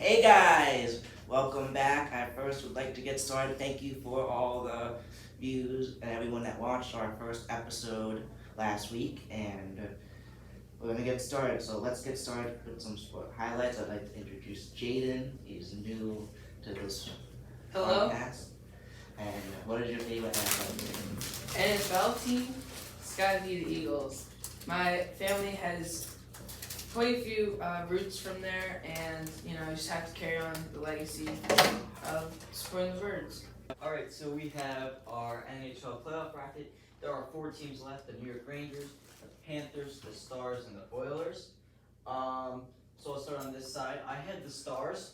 Hey guys, welcome back. I first would like to get started. Thank you for all the views and everyone that watched our first episode last week. And we're gonna get started. So let's get started with some sport highlights. I'd like to introduce Jaden. He's new to this Hello, podcast. And what is your favorite NFL team? NFL team, it's gotta be the Eagles. My family has quite a few roots from there, and I just have to carry on the legacy of supporting the birds. Alright, so we have our NHL playoff bracket. There are four teams left: the New York Rangers, the Panthers, the Stars, and the Oilers. So I'll start on this side. I had the Stars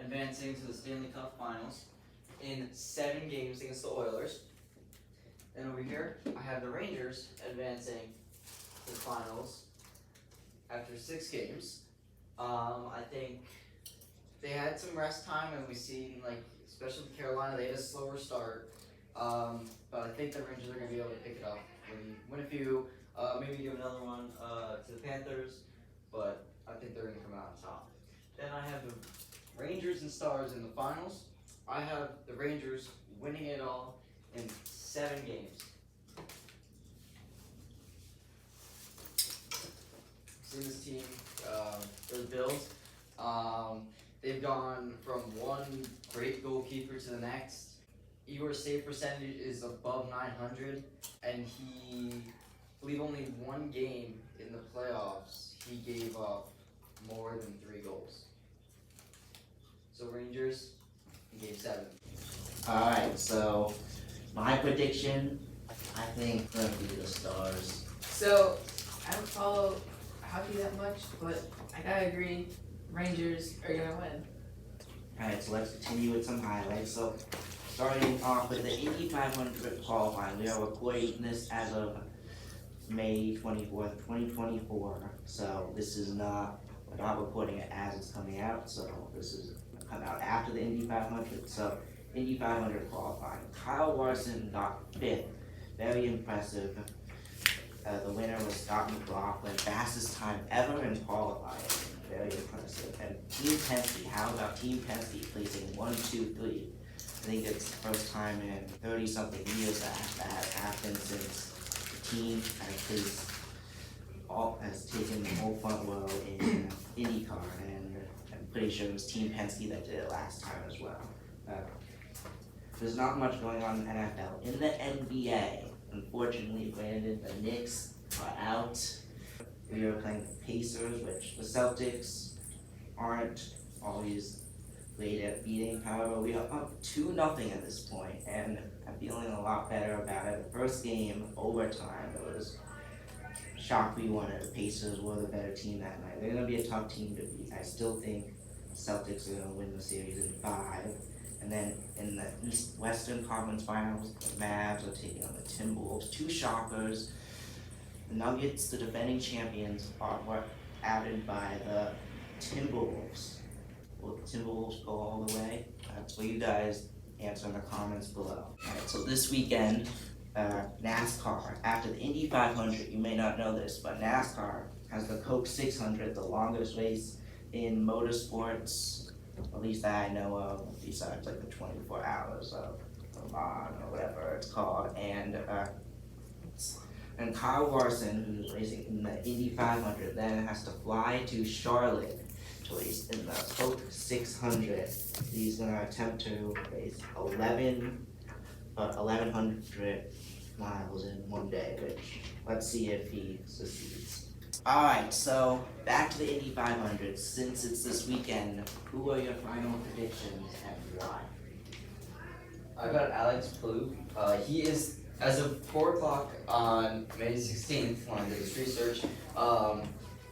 advancing to the Stanley Cup Finals in 7 games against the Oilers. And over here, I have the Rangers advancing to the finals after 6 games. I think they had some rest time, and we seen especially with Carolina, they had a slower start. But I think the Rangers are gonna be able to pick it up, win a few, maybe give another one to the Panthers, but I think they're gonna come out on top. Then I have the Rangers and Stars in the finals. I have the Rangers winning it all in 7 games. See this team, the Bills. They've gone from one great goalkeeper to the next. Igor's save percentage is above 900, and I believe only one game in the playoffs he gave up more than 3 goals. So Rangers, he gave 7. Alright, so my prediction, I think gonna be the Stars. So I don't follow hockey that much, but I gotta agree, Rangers are gonna win. Alright, so let's continue with some highlights. So, starting off with the Indy 500 qualifying, we are recording this as of May 24th, 2024. So, we're not recording it as it's coming out. So, this is come out after the Indy 500. So, Indy 500 qualifying. Kyle Larson got 5th. Very impressive. The winner was Scott McLaughlin, fastest time ever in qualifying. Very impressive. And Team Penske, how about Team Penske placing 1, 2, 3? I think it's the first time in 30 something years that has happened since the team has taken the whole front row in IndyCar, and I'm pretty sure it was Team Penske that did it last time as well. There's not much going on in the NFL. In the NBA, unfortunately, Brandon, the Knicks are out. We are playing the Pacers, which the Celtics aren't always great at beating. However, we are up 2-0 at this point, and I'm feeling a lot better about it. The first game, overtime, it was shocked we won it. The Pacers were the better team that night. They're going to be a tough team to beat. I still think the Celtics are going to win the series in 5. And then in the Western Conference Finals, the Mavs are taking on the Timberwolves. 2 shockers. The Nuggets, the defending champions, were added by the Timberwolves. Will the Timberwolves go all the way? That's what you guys answer in the comments below. Alright, so this weekend, NASCAR, after the Indy 500, you may not know this, but NASCAR has the Coke 600, the longest race in motorsports, at least that I know of, besides the 24 hours of Le Mans or whatever it's called. And Kyle Larson, who's racing in the Indy 500, then has to fly to Charlotte to race in the Coke 600. He's going to attempt to race 1,100 miles in one day, which let's see if he succeeds. Alright, so back to the Indy 500. Since it's this weekend, who are your final predictions and why? I got Alex Palou. He is, as of 4 o'clock on May 16th, when I did this research,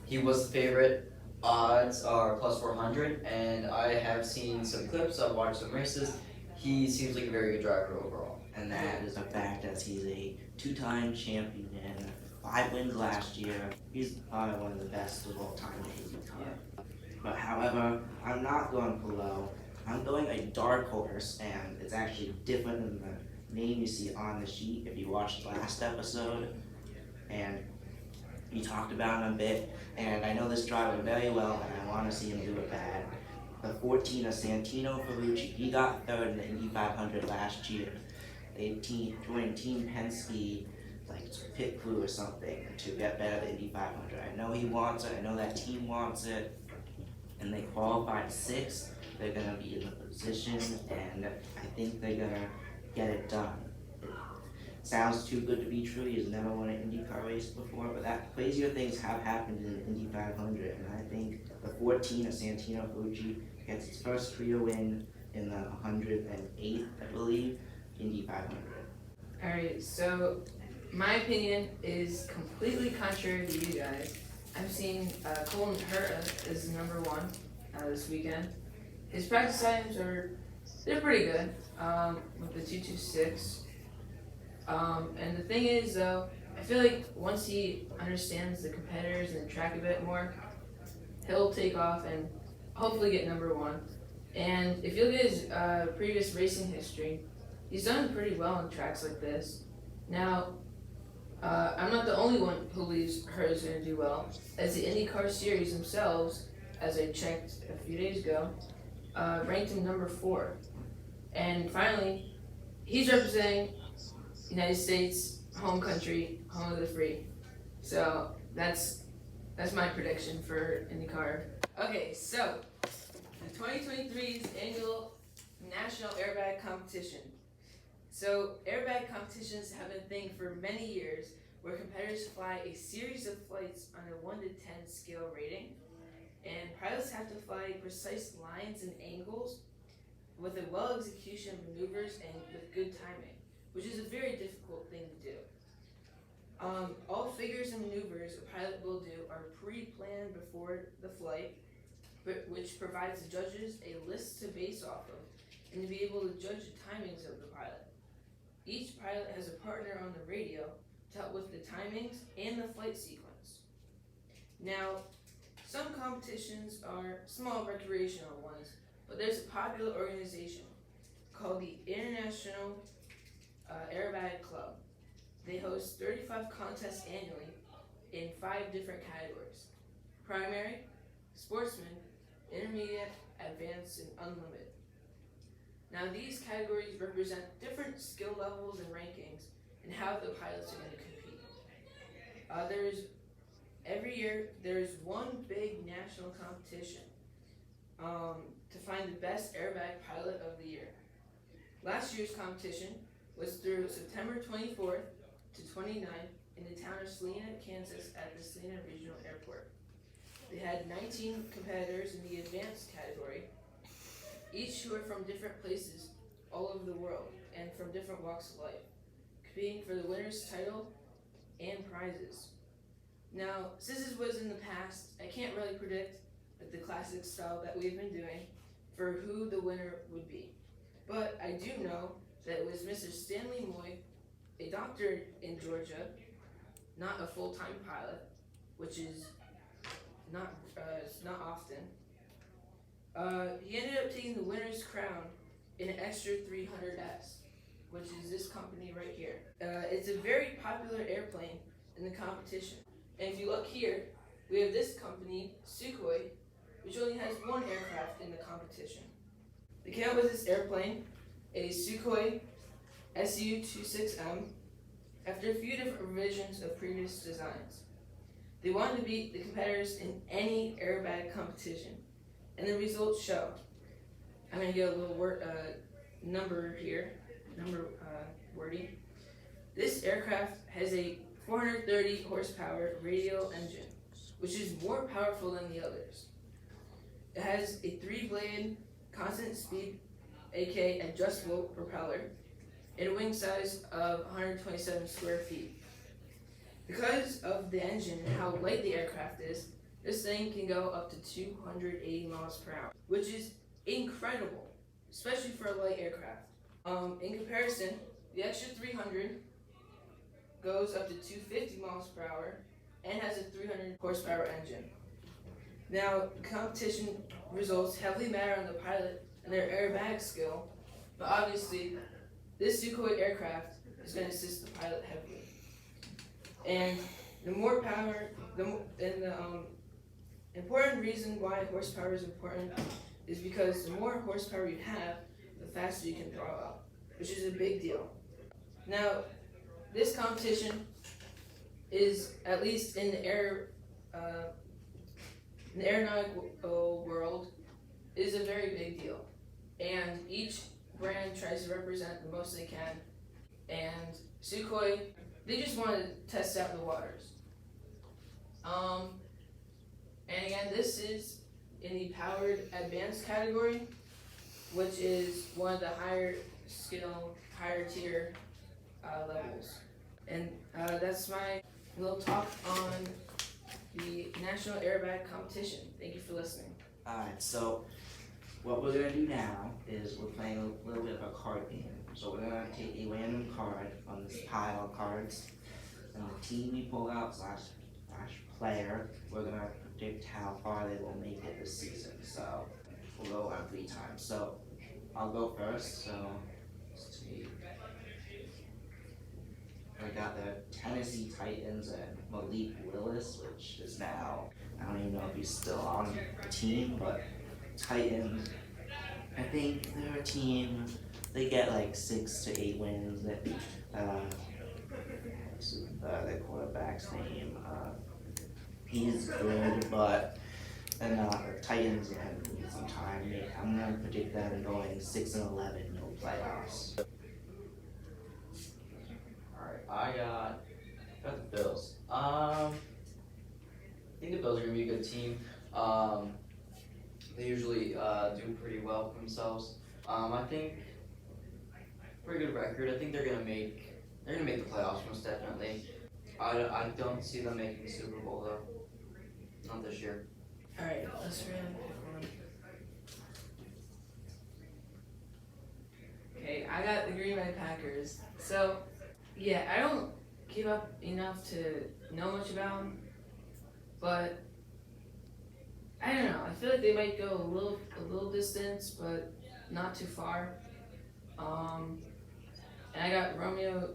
he was the favorite. Odds are plus 400, and I have seen some clips, I've watched some races. He seems like a very good driver overall. And that is a fact, as he's a 2-time champion, 5 wins last year. He's probably one of the best of all time in IndyCar. But however, I'm not going Palou. I'm going a dark horse, and it's actually different than the name you see on the sheet if you watched the last episode. And We talked about him a bit, and I know this driver very well, and I want to see him do it bad. The 14 of Santino Ferrucci, he got third in the Indy 500 last year. They joined Team Penske, like pit crew or something, to get better at the Indy 500. I know he wants it, I know that team wants it, and they qualified sixth. They're gonna be in the position, and I think they're gonna get it done. It sounds too good to be true. He's never won an IndyCar race before, but that crazier things have happened in the Indy 500, and I think the 14 of Santino Ferrucci gets his first career win in the 108th, I believe, Indy 500. Alright, so my opinion is completely contrary to you guys. I'm seeing Colton Herta is number one this weekend. His practice times they're pretty good with the 2:26. And the thing is though, I feel like once he understands the competitors and the track a bit more, he'll take off and hopefully get number one. And if you look at his previous racing history, he's done pretty well on tracks like this. Now, I'm not the only one who believes Herta's going to do well, as the IndyCar Series themselves, as I checked a few days ago, ranked him number 4. And finally, he's representing United States, home country, home of the free. So that's my prediction for IndyCar. Okay, so the 2023's annual National Airbag Competition. So airbag competitions have been a thing for many years, where competitors fly a series of flights on a 1 to 10 scale rating, and pilots have to fly precise lines and angles with a well execution of maneuvers and with good timing, which is a very difficult thing to do. All figures and maneuvers a pilot will do are pre-planned before the flight, which provides the judges a list to base off of and to be able to judge the timings of the pilot. Each pilot has a partner on the radio to help with the timings and the flight sequence. Now, some competitions are small recreational ones, but there's a popular organization called the International Airbag Club. They host 35 contests annually in 5 different categories: primary, sportsman, intermediate, advanced, and unlimited. Now these categories represent different skill levels and rankings and how the pilots are going to compete. Every year there's one big national competition to find the best airbag pilot of the year. Last year's competition was through September 24th to 29th in the town of Salina, Kansas at the Salina Regional Airport. They had 19 competitors in the advanced category, each who are from different places all over the world and from different walks of life, competing for the winner's title and prizes. Now, since this was in the past, I can't really predict the classic style that we've been doing for who the winner would be. But I do know that it was Mr. Stanley Moy, a doctor in Georgia, not a full-time pilot, which is not often. He ended up taking the winner's crown in an extra 300S, which is this company right here. It's a very popular airplane in the competition. And if you look here, we have this company, Sukhoi, which only has one aircraft in the competition. They came up with this airplane, a Sukhoi Su-26M, after a few different revisions of previous designs. They wanted to beat the competitors in any airbag competition, and the results show. I'm going to get a little number here, wording. This aircraft has a 430 horsepower radial engine, which is more powerful than the others. It has a 3-blade constant speed, aka adjustable propeller, and a wing size of 127 square feet. Because of the engine and how light the aircraft is, this thing can go up to 280 miles per hour, which is incredible, especially for a light aircraft. In comparison, the extra 300 goes up to 250 miles per hour and has a 300 horsepower engine. Now, competition results heavily matter on the pilot and their airbag skill, but obviously, this Sukhoi aircraft is going to assist the pilot heavily. And the more power, the important reason why horsepower is important is because the more horsepower you have, the faster you can throw out, which is a big deal. Now, this competition is, at least in the aeronautical world, is a very big deal. And each brand tries to represent the most they can. And Sukhoi, they just want to test out the waters. And again, this is in the powered advanced category, which is one of the higher skill, higher tier levels. And that's my little talk on the National Aerobatic Competition. Thank you for listening. Alright, so what we're gonna do now is we're playing a little bit of a card game. So we're gonna take a random card on this pile of cards, and the team we pull out slash player, we're gonna predict how far they will make it this season. So we'll go on 3 times. So I'll go first. So let's see. I got the Tennessee Titans and Malik Willis, which is now, I don't even know if he's still on the team, but Titans, I think they're a team, they get like 6 to 8 wins. Their quarterback's name, he's good, but the Titans need some time. I'm gonna predict them going 6-11, no playoffs. Alright, I got the Bills. I think the Bills are gonna be a good team. They usually do pretty well for themselves. I think pretty good record. I think they're gonna make the playoffs most definitely. I don't see them making the Super Bowl though. Not this year. Alright, let's random pick one. Okay, I got the Green Bay Packers. So, yeah, I don't keep up enough to know much about them, but I don't know. I feel like they might go a little distance, but not too far. And I got Romeo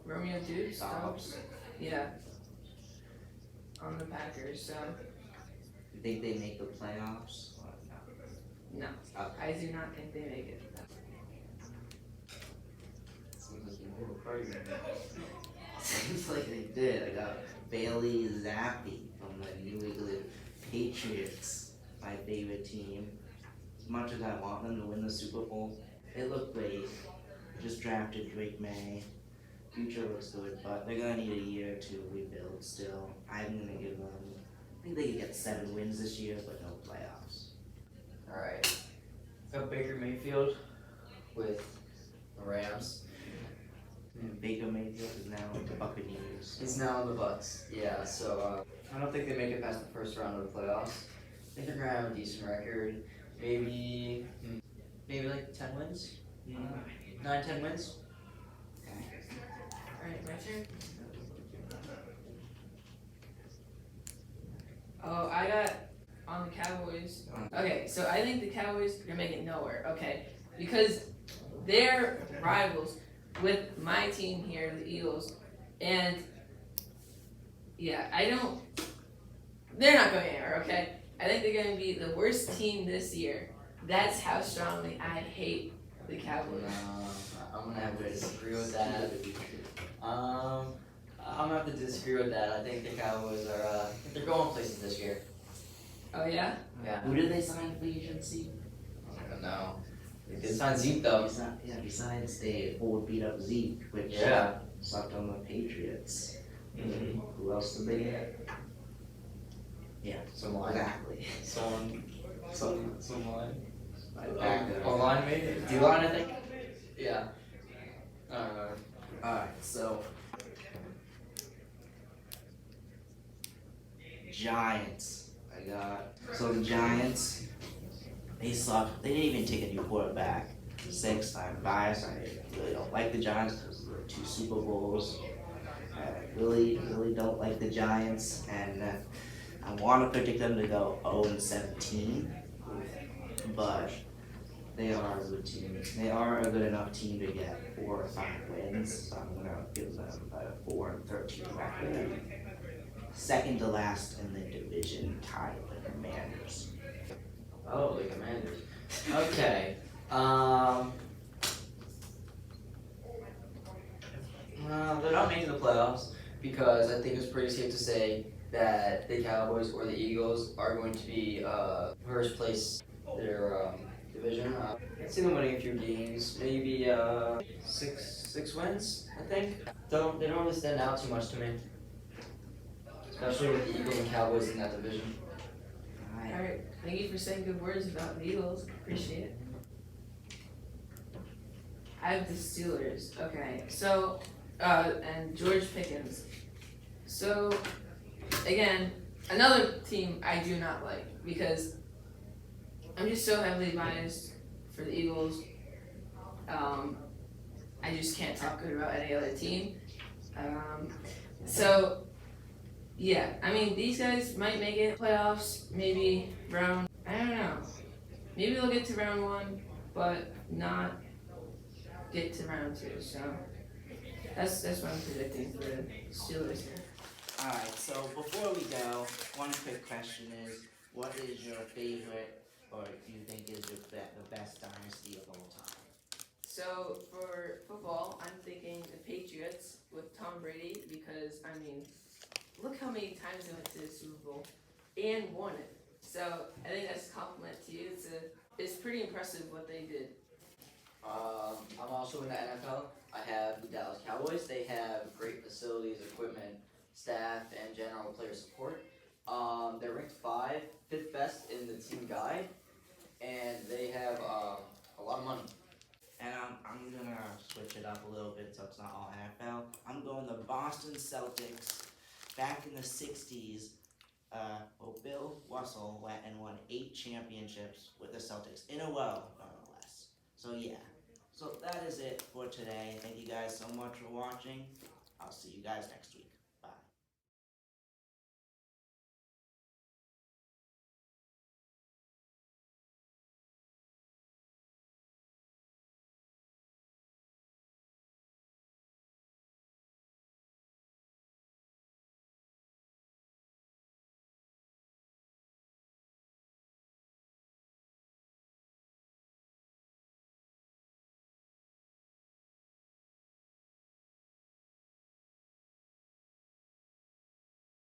Doubs, yeah, on the Packers. So You think they make the playoffs? Or no? no, I do not think they make it. Seems like they did. I got Bailey Zappi from the New England Patriots, my favorite team. As much as I want them to win the Super Bowl, it looked great. Just drafted Drake May. Future looks good, but they're gonna need a year to rebuild still. I'm gonna give them, I think they could get 7 wins this year, but no playoffs. Alright. Got Baker Mayfield with the Rams. And Baker Mayfield is now with the Buccaneers. He's now in the Bucks. Yeah, so I don't think they make it past the first round of the playoffs. I think they're gonna have a decent record. Maybe like 10 wins? 9-10 wins? Alright, my turn. Oh, I got on the Cowboys. Okay, so I think the Cowboys are gonna make it nowhere, okay? Because they're rivals with my team here, the Eagles, and yeah, they're not going anywhere, okay? I think they're gonna be the worst team this year. That's how strongly I hate the Cowboys. I'm gonna have to disagree with that. I'm gonna have to disagree with that. I think the Cowboys are they're going places this year. Oh yeah? Yeah. Who did they sign for agency? I don't know. They did sign Zeke though. Besides they would beat up Zeke, which Yeah. sucked on the Patriots. Who else did they get? Yeah, Someone. exactly. Someone. Back O-line maybe? D-line I think? Yeah. Alright, so Giants. So the Giants, they suck. They didn't even take a new quarterback. 6 time bias. I really don't like the Giants because of the 2 Super Bowls. I really don't like the Giants, and I want to predict them to go 0-17, but they are a good team. They are a good enough team to get 4 or 5 wins, so I'm gonna give them a 4-13 record. second to last in the division, tied with the Commanders. Oh, the Commanders. Okay. They're not making the playoffs because I think it's pretty safe to say that the Cowboys or the Eagles are going to be first place their division. I see them winning a few games, maybe six wins. I think. They don't really stand out too much to me, especially with the Eagles and Cowboys in that division. Alright, thank you for saying good words about the Eagles. Appreciate it. I have the Steelers. Okay, so and George Pickens. So again, another team I do not like because I'm just so heavily biased for the Eagles. I just can't talk good about any other team. So yeah, I mean these guys might make it playoffs, maybe round. I don't know. Maybe they'll get to round 1, but not get to round 2. So that's what I'm predicting for the Steelers. Alright, so before we go, one quick question is, what is your favorite, or do you think is the best dynasty of all time? So for football, I'm thinking the Patriots with Tom Brady because I mean, look how many times they went to the Super Bowl and won it. So I think that's a compliment to you. It's pretty impressive what they did. I'm also in the NFL. I have the Dallas Cowboys. They have great facilities, equipment, staff, and general player support. They're ranked 5th best in the team guide, and they have a lot of money. And I'm gonna switch it up a little bit so it's not all NFL. I'm going the Boston Celtics. Back in the 60s, Bill Russell went and won 8 championships with the Celtics in a row, nonetheless. So yeah, so that is it for today. Thank you guys so much for watching. I'll see you guys next week.